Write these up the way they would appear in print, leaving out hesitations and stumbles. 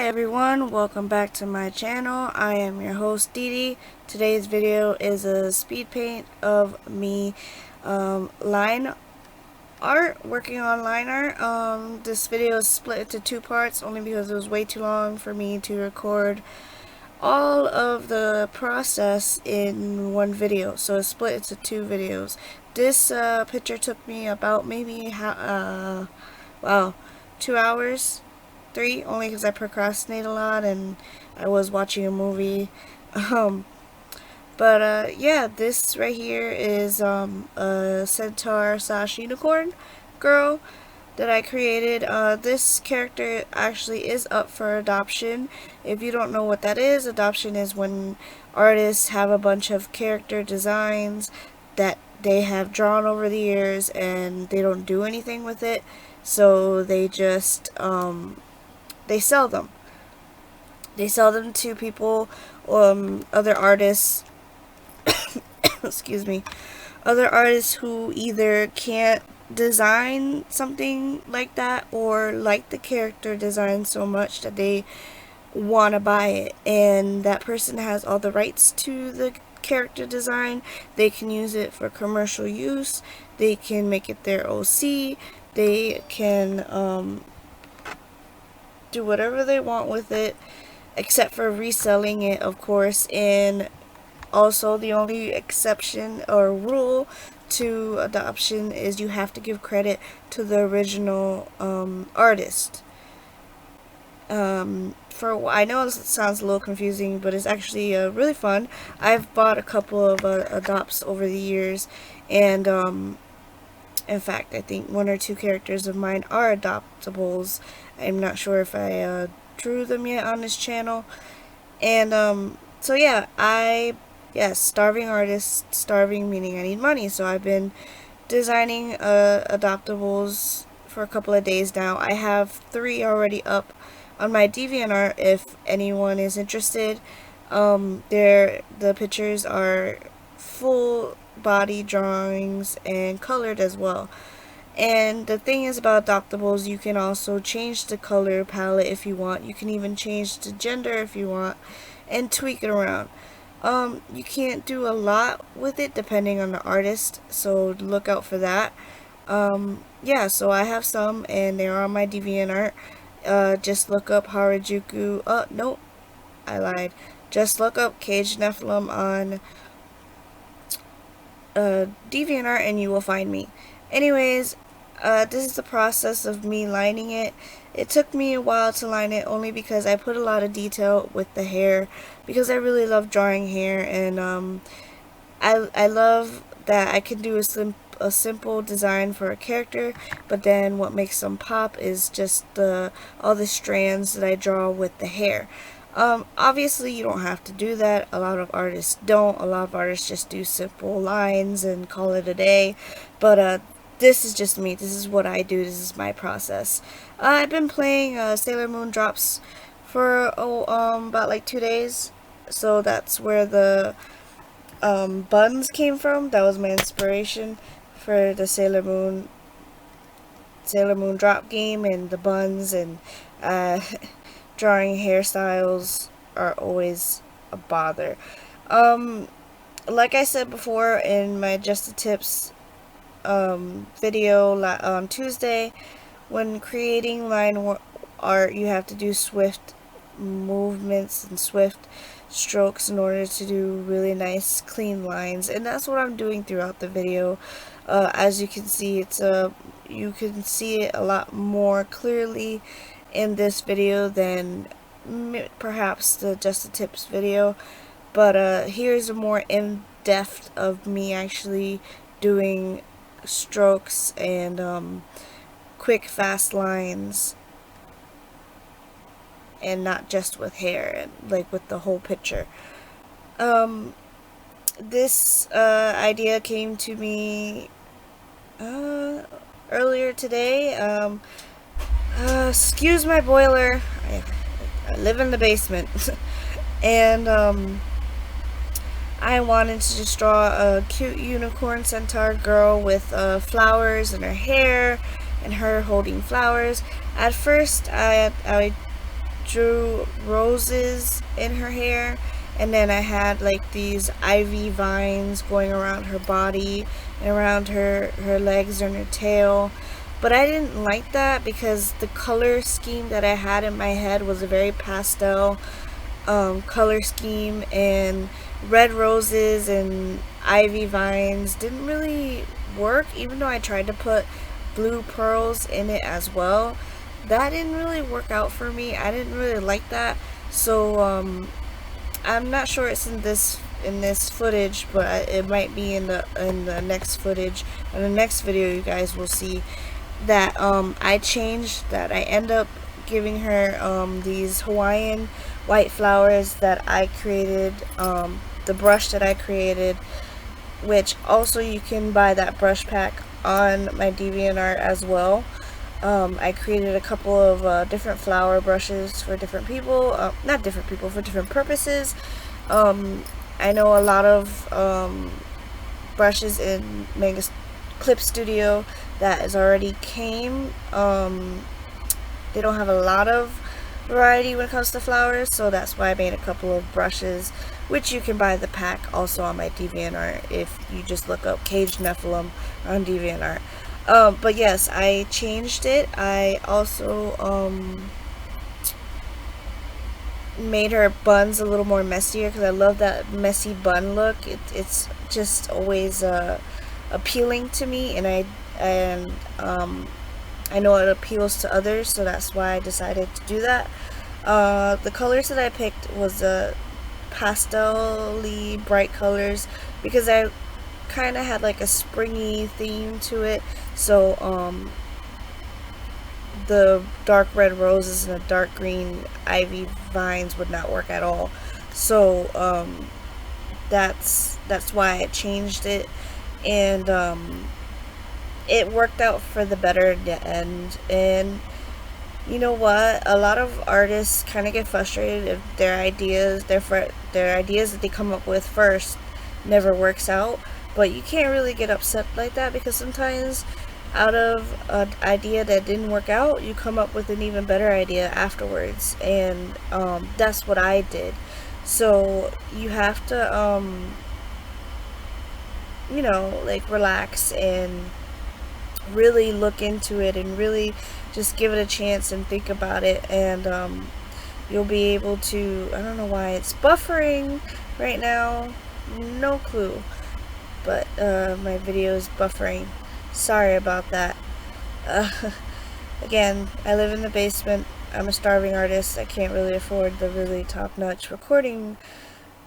Hi everyone, welcome back to my channel. I am your host Dee Dee. Today's video is a speed paint of me line art, working on line art. This video is split into two parts only because it was way too long for me to record all of the process in one video, so it's split into two videos. This picture took me about maybe 2 hours, 3, only because I procrastinate a lot and I was watching a movie. Yeah, this right here is a centaur / unicorn girl that I created. This character actually is up for adoption. If you don't know what that is, adoption is when artists have a bunch of character designs that they have drawn over the years and they don't do anything with it, so they just they sell them. They sell them to people, other artists, excuse me, other artists who either can't design something like that or like the character design so much that they want to buy it, and that person has all the rights to the character design. They can use it for commercial use, they can make it their OC, they can do whatever they want with it except for reselling it, of course. And also the only exception or rule to adoption is you have to give credit to the original artist. I know it sounds a little confusing, but it's actually really fun. I've bought a couple of adopts over the years, and in fact, I think 1 or 2 characters of mine are adoptables. I'm not sure if I drew them yet on this channel. And so yeah, starving artist, starving meaning I need money. So I've been designing adoptables for a couple of days now. I have 3 already up on my DeviantArt if anyone is interested. The pictures are full body drawings and colored as well. And the thing is about adoptables, you can also change the color palette if you want. You can even change the gender if you want and tweak it around. You can't do a lot with it depending on the artist, so look out for that. Yeah, so I have some and they're on my DeviantArt. Just look up Harajuku. Nope, I lied. Just look up Caged Nephilim on DeviantArt and you will find me. Anyways, this is the process of me lining it. It took me a while to line it only because I put a lot of detail with the hair, because I really love drawing hair, and I love that I can do a simple design for a character, but then what makes them pop is just all the strands that I draw with the hair. Obviously you don't have to do that. A lot of artists don't. A lot of artists just do simple lines and call it a day. But this is just me. This is what I do. This is my process. I've been playing Sailor Moon drops for about like 2 days. So that's where the buns came from. That was my inspiration for the Sailor Moon drop game, and the buns, and drawing hairstyles are always a bother. Like I said before in my Just the Tips video on Tuesday, when creating line art you have to do swift movements and swift strokes in order to do really nice clean lines, and that's what I'm doing throughout the video. As you can see, you can see it a lot more clearly in this video than perhaps the Just the Tips video, but here's a more in-depth of me actually doing strokes and quick fast lines, and not just with hair, and like with the whole picture. This idea came to me earlier today. Excuse my boiler. I live in the basement. And I wanted to just draw a cute unicorn centaur girl with flowers in her hair and her holding flowers. At first I drew roses in her hair, and then I had like these ivy vines going around her body and around her legs and her tail. But I didn't like that because the color scheme that I had in my head was a very pastel color scheme, and red roses and ivy vines didn't really work, even though I tried to put blue pearls in it as well. That didn't really work out for me. I didn't really like that. So I'm not sure it's in this footage, but it might be in the next footage. In the next video, you guys will see that I changed that. I end up giving her these Hawaiian white flowers that I created, the brush that I created, which also you can buy that brush pack on my DeviantArt as well. I created a couple of different flower brushes for different people, not different people, for different purposes. I know a lot of brushes in Mega Clip Studio that is already came. They don't have a lot of variety when it comes to flowers, so that's why I made a couple of brushes, which you can buy the pack also on my DeviantArt if you just look up Caged Nephilim on DeviantArt. But yes, I changed it. I also made her buns a little more messier because I love that messy bun look. It's just always appealing to me, and I know it appeals to others, so that's why I decided to do that. The colors that I picked was pastel-y bright colors because I kind of had like a springy theme to it. So the dark red roses and the dark green ivy vines would not work at all. So that's why I changed it, and it worked out for the better in the end. And you know what? A lot of artists kind of get frustrated if their ideas that they come up with first never works out. But you can't really get upset like that, because sometimes out of an idea that didn't work out, you come up with an even better idea afterwards. And that's what I did. So you have to, you know, like relax and really look into it and really just give it a chance and think about it, and you'll be able to. I don't know why it's buffering right now, no clue, but my video is buffering. Sorry about that. Again, I live in the basement. I'm a starving artist. I can't really afford the really top-notch recording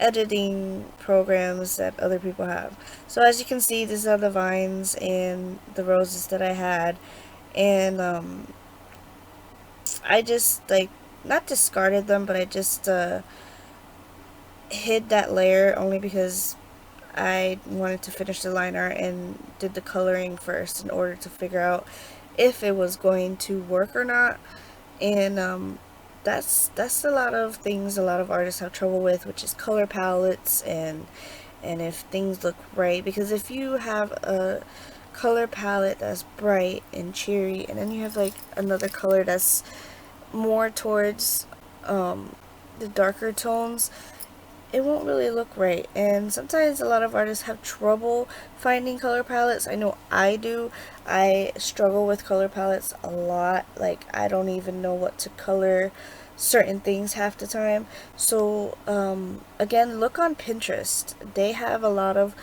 editing programs that other people have. So as you can see, these are the vines and the roses that I had, and I just like not discarded them, but I just hid that layer only because I wanted to finish the line art and did the coloring first in order to figure out if it was going to work or not. And that's a lot of things a lot of artists have trouble with, which is color palettes and if things look right. Because if you have a color palette that's bright and cheery, and then you have like another color that's more towards the darker tones, it won't really look right. And sometimes a lot of artists have trouble finding color palettes. I know I do. I struggle with color palettes a lot. Like, I don't even know what to color certain things half the time. So again, look on Pinterest. They have a lot of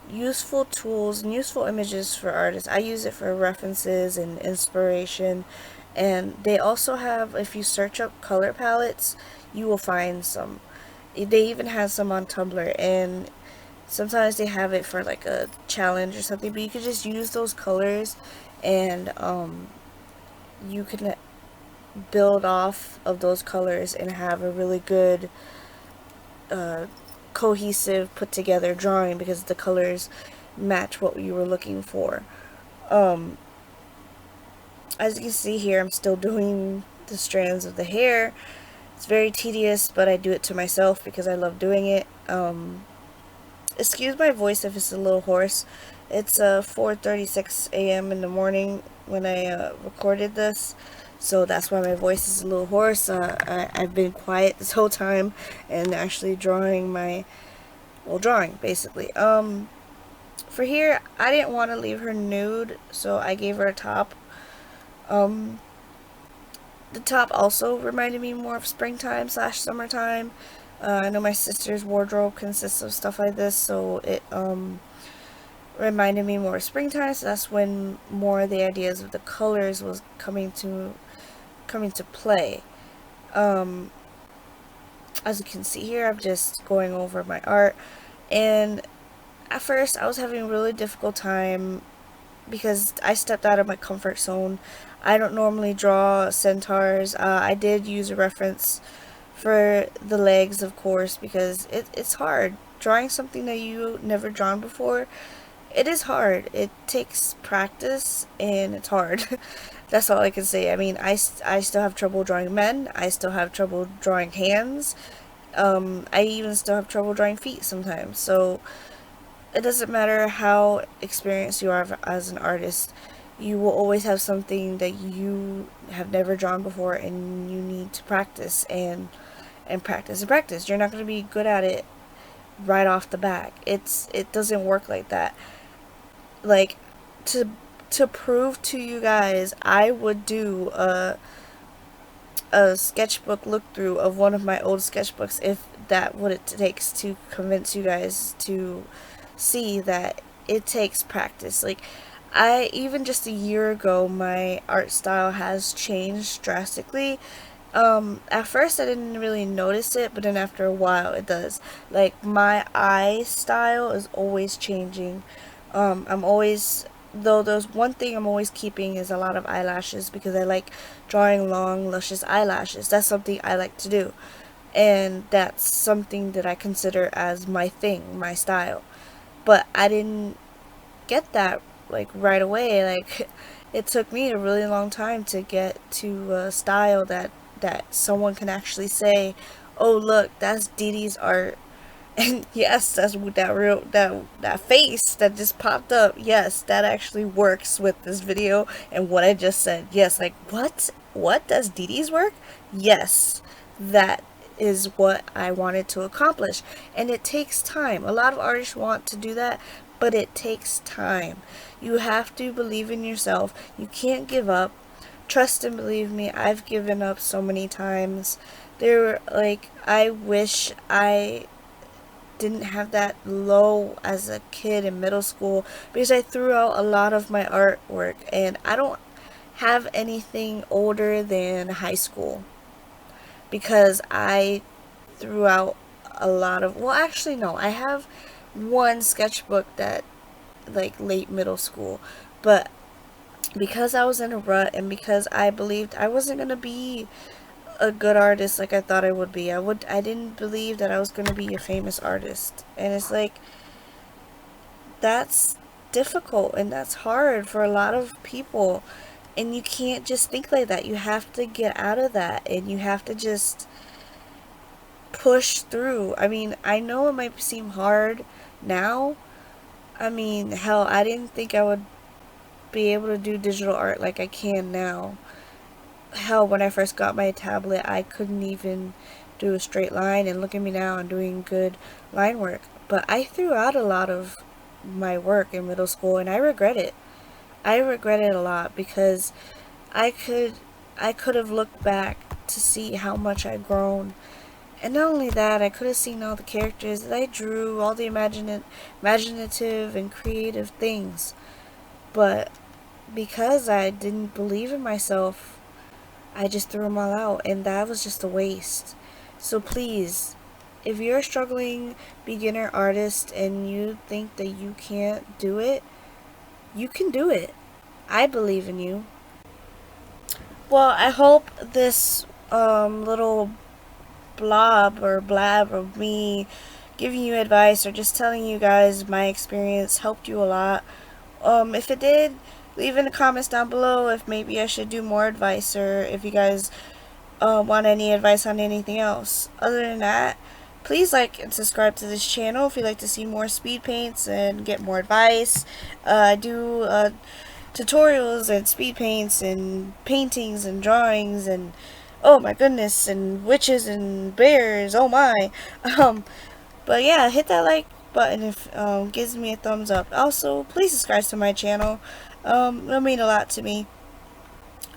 useful tools and useful images for artists. I use it for references and inspiration. And they also have, if you search up color palettes, you will find some. They even have some on Tumblr, and sometimes they have it for like a challenge or something, but you could just use those colors, and you can build off of those colors and have a really good cohesive, put together drawing, because the colors match what you were looking for. As you can see here, I'm still doing the strands of the hair. It's very tedious, but I do it to myself because I love doing it. Excuse my voice if it's a little hoarse. It's 4:36 a.m. in the morning when I recorded this, so that's why my voice is a little hoarse. I've been quiet this whole time and actually drawing drawing basically. For here, I didn't want to leave her nude, so I gave her a top. Um, the top also reminded me more of springtime / summertime. I know my sister's wardrobe consists of stuff like this, so it reminded me more of springtime. So that's when more of the ideas of the colors was coming to play. Um, as you can see here, I'm just going over my art, and at first I was having a really difficult time because I stepped out of my comfort zone. I don't normally draw centaurs. I did use a reference for the legs, of course, because it's hard. Drawing something that you never drawn before, it is hard. It takes practice, and it's hard. That's all I can say. I mean, I still have trouble drawing men. I still have trouble drawing hands. I even still have trouble drawing feet sometimes. So it doesn't matter how experienced you are as an artist, you will always have something that you have never drawn before, and you need to practice and practice and practice. You're not going to be good at it right off the bat. It doesn't work like that. Like, to prove to you guys, I would do a sketchbook look through of one of my old sketchbooks if that what it takes to convince you guys to see that it takes practice. Like, I even just a year ago, my art style has changed drastically. At first I didn't really notice it, but then after a while it does. Like, my eye style is always changing. I'm always, though there's one thing I'm always keeping is a lot of eyelashes, because I like drawing long, luscious eyelashes. That's something I like to do. And that's something that I consider as my thing, my style. But I didn't get that like right away. Like, it took me a really long time to get to a style that someone can actually say, "Oh, look, that's Dee Dee's art." And yes, that's that face that just popped up. Yes, that actually works with this video and what I just said. Yes, like, what? What does Dee Dee's work? Yes, that is what I wanted to accomplish. And it takes time. A lot of artists want to do that, but it takes time. You have to believe in yourself. You can't give up. Trust and believe me, I've given up so many times. I wish I didn't have that low as a kid in middle school, because I threw out a lot of my artwork, and I don't have anything older than high school, because I threw out a lot of, well, actually no, I have one sketchbook that, like, late middle school, but because I was in a rut, and because I believed I wasn't going to be a good artist like I thought I would be. I didn't believe that I was going to be a famous artist. And it's like, that's difficult and that's hard for a lot of people. And you can't just think like that. You have to get out of that, and you have to just push through. I mean, I know it might seem hard now. I mean, hell, I didn't think I would be able to do digital art like I can now. Hell, when I first got my tablet, I couldn't even do a straight line, and look at me now, I'm doing good line work. But I threw out a lot of my work in middle school, and I regret it. I regret it a lot, because I could have looked back to see how much I'd grown. And not only that, I could have seen all the characters that I drew, all the imaginative and creative things. But because I didn't believe in myself, I just threw them all out, and that was just a waste. So please, if you're a struggling beginner artist and you think that you can't do it, you can do it. I believe in you. Well, I hope this little blob or blab of me giving you advice or just telling you guys my experience helped you a lot. If it did, leave in the comments down below if maybe I should do more advice, or if you guys want any advice on anything else. Other than that, please like and subscribe to this channel if you'd like to see more speed paints and get more advice. I do tutorials and speed paints and paintings and drawings and oh my goodness, and witches and bears, oh my. But yeah, hit that like button if gives me a thumbs up. Also, please subscribe to my channel. It'll mean a lot to me.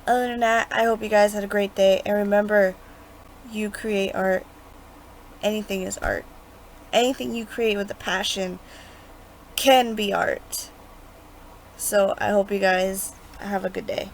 Other than that, I hope you guys had a great day, and remember, you create art. Anything is art. Anything you create with a passion can be art. So I hope you guys have a good day.